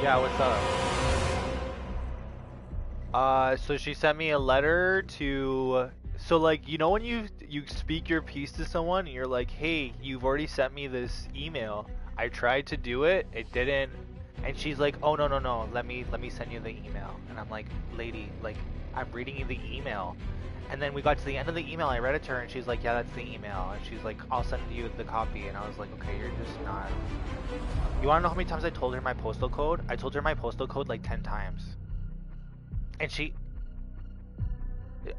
Yeah, what's up? So she sent me a letter to, so like, you know when you speak your piece to someone and you're like, "Hey, you've already sent me this email. I tried to do it, it didn't." And she's like, "Oh, no, no, no. Let me send you the email." And I'm like, "Lady, like I'm reading you the email." And then we got to the end of the email, I read it to her and she's like, "Yeah, that's the email." And she's like, "I'll send you the copy." And I was like, "Okay, you're just not." You want to know how many times I told her my postal code? I told her my postal code like 10 times. And she,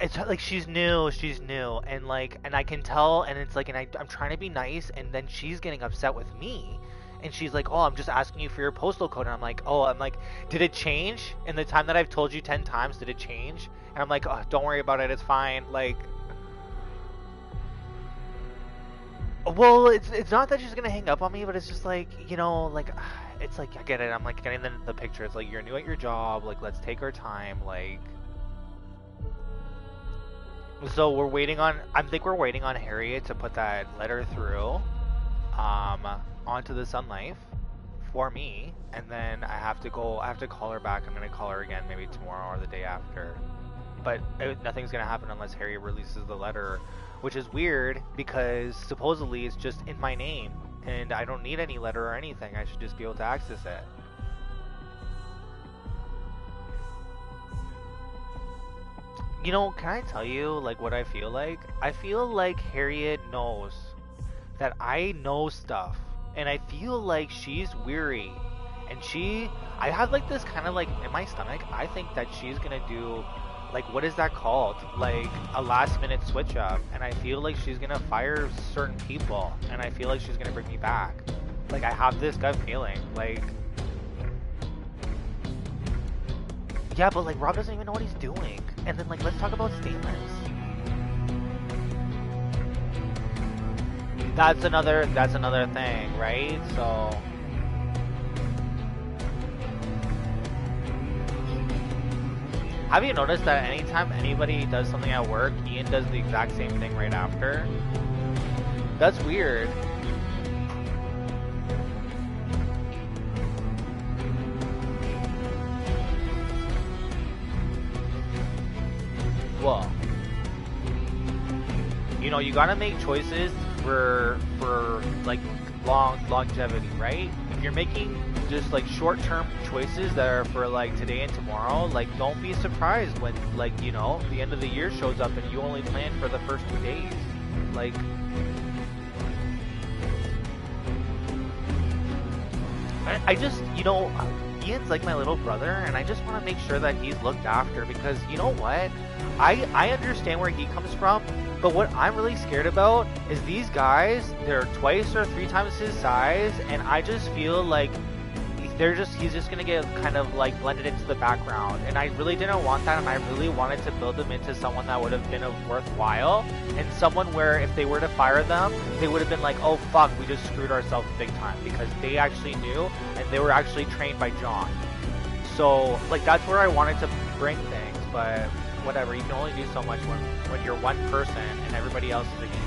it's like she's new, and like, and I can tell, and it's like, and I'm trying to be nice, and then she's getting upset with me, and she's like, "Oh, I'm just asking you for your postal code," and I'm like, "Oh," I'm like, "Did it change in the time that I've told you 10 times? Did it change?" And I'm like, "Oh, don't worry about it, it's fine." Like, well, it's not that she's gonna hang up on me, but it's just like, like, it's like, I get it. I'm like getting the picture. It's like you're new at your job. Like, let's take our time. Like, so we're waiting on. I think we're waiting on Harriet to put that letter through, um, onto the Sun Life for me, and then I have to go. I have to call her back. I'm gonna call her again maybe tomorrow or the day after. But nothing's gonna happen unless Harriet releases the letter, which is weird because supposedly it's just in my name, and I don't need any letter or anything. I should just be able to access it. Can I tell you like what I feel like? I feel like Harriet knows that I know stuff, and I feel like she's weary, and I have like this kind of like in my stomach. I think that she's gonna do, like, what is that called? Like a last minute switch up, and I feel like she's gonna fire certain people, and I feel like she's gonna bring me back. Like I have this gut feeling. Like, yeah, but like Rob doesn't even know what he's doing. And then like let's talk about statements. That's another thing, right? So have you noticed that anytime anybody does something at work, Ian does the exact same thing right after? That's weird. Well, you gotta make choices for like longevity, right? If you're making just like short-term choices that are for like today and tomorrow, like don't be surprised when like the end of the year shows up and you only plan for the first 2 days. Like, I just, Ian's like my little brother, and I just want to make sure that he's looked after because you know what? I understand where he comes from, but what I'm really scared about is these guys, they're twice or three times his size, and I just feel like he's just gonna get kind of like blended into the background, and I really didn't want that, and I really wanted to build them into someone that would have been worthwhile, and someone where if they were to fire them, they would have been like, oh fuck, we just screwed ourselves big time because they actually knew and they were actually trained by John. So like that's where I wanted to bring things, but whatever, you can only do so much when you're one person and everybody else is against you.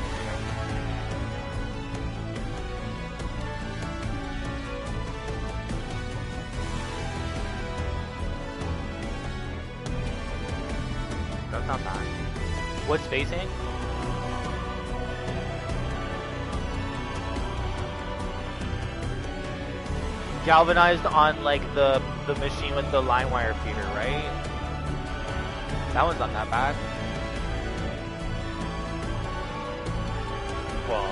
That's not bad. What's facing? Galvanized on like the machine with the line wire feeder, right? That one's not that bad. Well,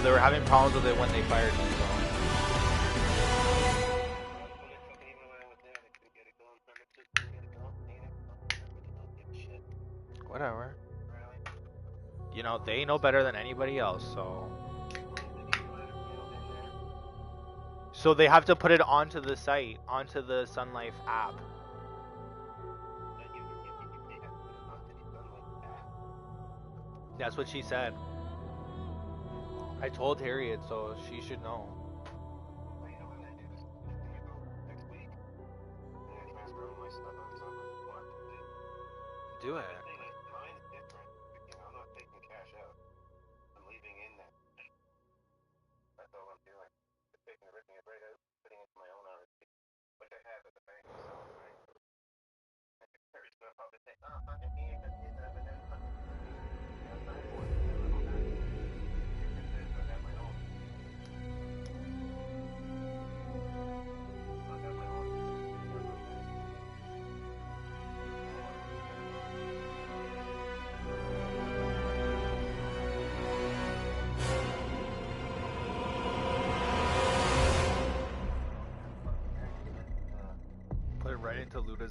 they were having problems with it when they fired me, so whatever. They know better than anybody else, so they have to put it onto the site, onto the Sun Life app. That's what she said. I told Harriet, so she should know. Do it.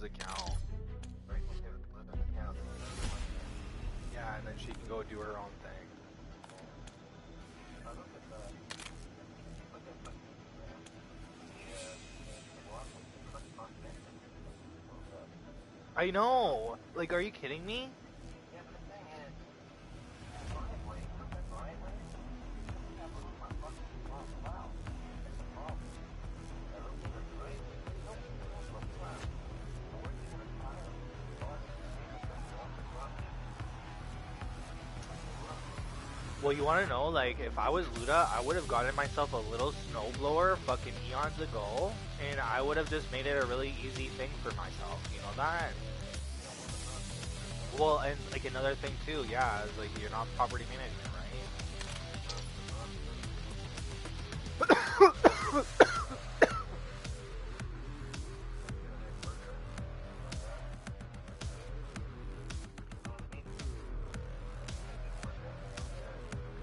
Luda's account. Yeah, and then she can go do her own thing. I know! Like, are you kidding me? Well, you want to know, like, if I was Luda, I would have gotten myself a little snowblower fucking eons ago, and I would have just made it a really easy thing for myself, you know that? Well, and, like, another thing, too, yeah, is, like, you're not property management, right?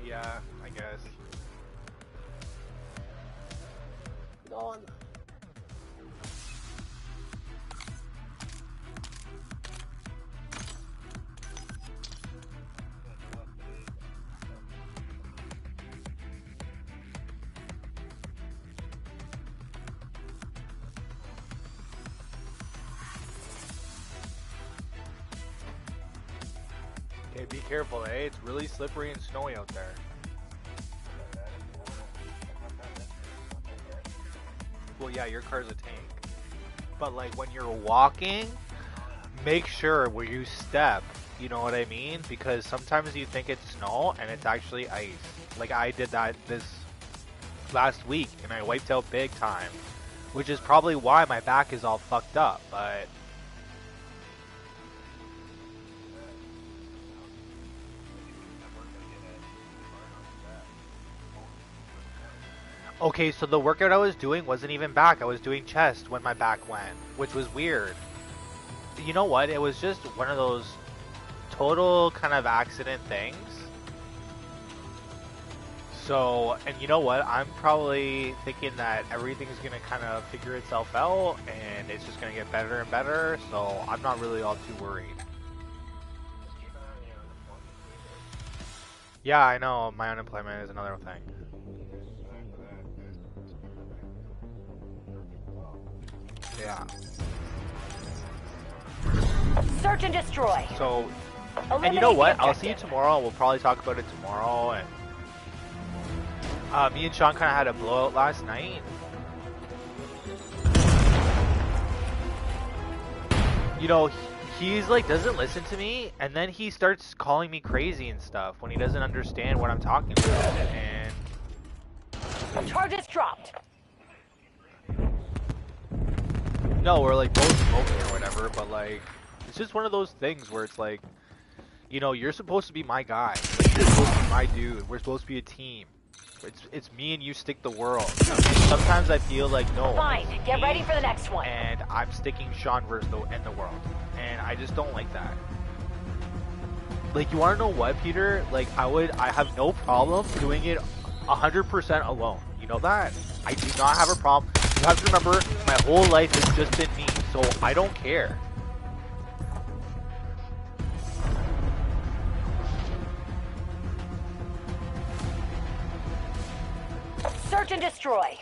Yeah, I guess. Go on. Okay, be careful, eh? It's really slippery and snowy out there. Well, yeah, your car's a tank. But, like, when you're walking, make sure where you step, you know what I mean? Because sometimes you think it's snow, and it's actually ice. Like, I did that this last week, and I wiped out big time. Which is probably why my back is all fucked up, but... Okay, so the workout I was doing wasn't even back. I was doing chest when my back went, which was weird. You know what? It was just one of those total kind of accident things. So, and you know what? I'm probably thinking that everything's going to kind of figure itself out and it's just going to get better and better. So I'm not really all too worried. Yeah, I know. My unemployment is another thing. Yeah. Search and destroy. So, and you know what? I'll see you tomorrow. We'll probably talk about it tomorrow. And me and Sean kind of had a blowout last night. You know, he's like doesn't listen to me, and then he starts calling me crazy and stuff when he doesn't understand what I'm talking about. And charges dropped. No, we're like both smoking or whatever, but like, it's just one of those things where it's like, you know, you're supposed to be my guy. Like, you're supposed to be my dude. We're supposed to be a team. It's me and you stick the world. And sometimes I feel like, no. Fine, get ready for the next one. And I'm sticking Sean versus the world. And I just don't like that. Like, you want to know what, Peter? Like, I have no problem doing it 100% alone. You know that? I do not have a problem. You have to remember, my whole life has just been me, so I don't care. Search and destroy.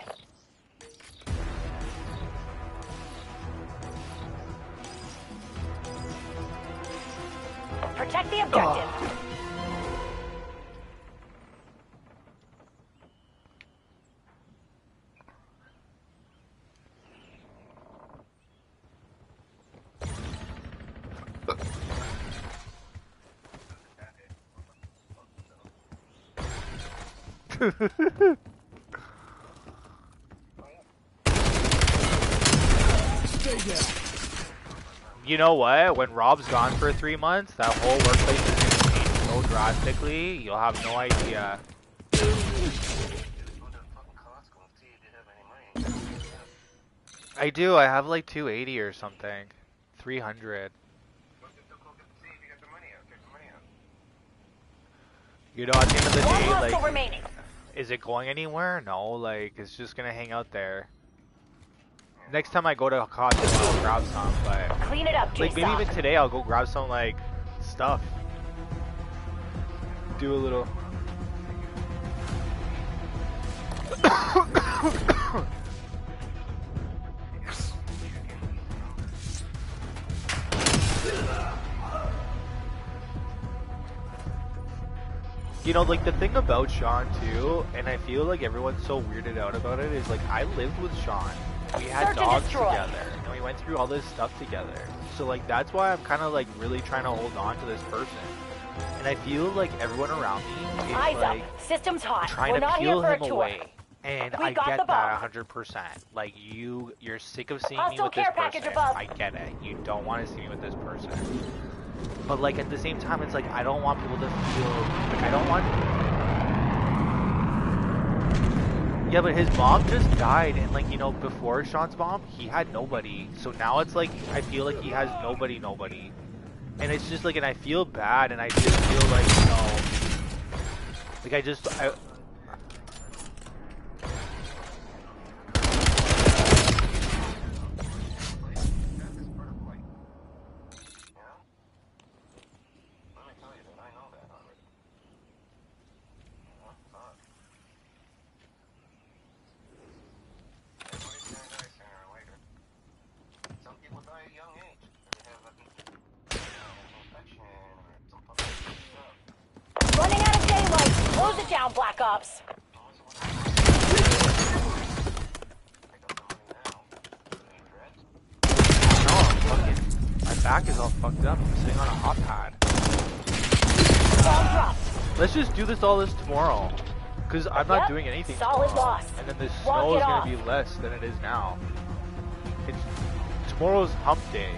Protect the objective. You know what? When Rob's gone for 3 months, that whole workplace is going to change so drastically, you'll have no idea. I do. I have like 280 or something. 300. You know, at the end of the day, like, is it going anywhere? No, like, it's just gonna hang out there. Next time I go to Costco, I'll grab some, but Clean it up, like maybe J-Sock. even today I'll go grab some like stuff. Do a little. You know, like the thing about Sean too, and I feel like everyone's so weirded out about it, is like I lived with Sean. We had Search and dogs destroy. together, and we went through all this stuff together. So like that's why I'm kind of like really trying to hold on to this person. And I feel like everyone around me is Eyes like up. System's hot. trying We're to not here peel for a him tour. away. And We I got get the that bomb. 100%. Like you're sick of seeing me Hostile with this care person. package above. I get it. You don't want to see me with this person. But like at the same time, it's like I don't want people to feel like I don't want. Yeah, but his mom just died, and like you know, before Sean's mom, he had nobody. So now it's like I feel like he has nobody, and it's just like, and I feel bad, and I just feel like you know, like I. Running out of daylight. Close it down, Black Ops. No, I'm fucking. My back is all fucked up. I'm sitting on a hot pad. Bomb dropped. Let's just do this tomorrow. Because I'm not Yep, doing anything solid tomorrow. loss. And then the Walk snow it is off. going to be less than it is now. Tomorrow's hump day.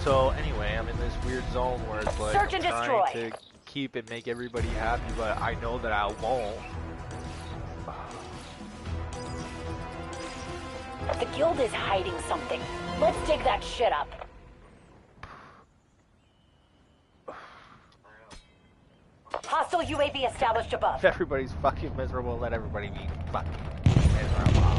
So anyway, I'm in this weird zone where it's like Search and I'm trying destroy. to keep and make everybody happy, but I know that I won't. The guild is hiding something. Let's dig that shit up. Hostile UAV established above. If everybody's fucking miserable, let everybody be fucking miserable.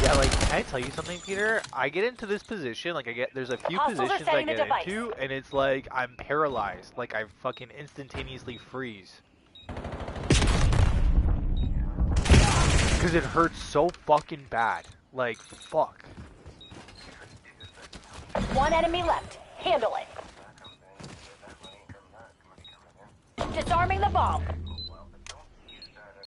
Yeah, like, can I tell you something, Peter? I get into this position, like, there's a few Hostiles are positions I setting the get device. into, and it's like, I'm paralyzed. Like, I fucking instantaneously freeze. Because it hurts so fucking bad. Like, fuck. One enemy left. Handle it. Disarming the bomb.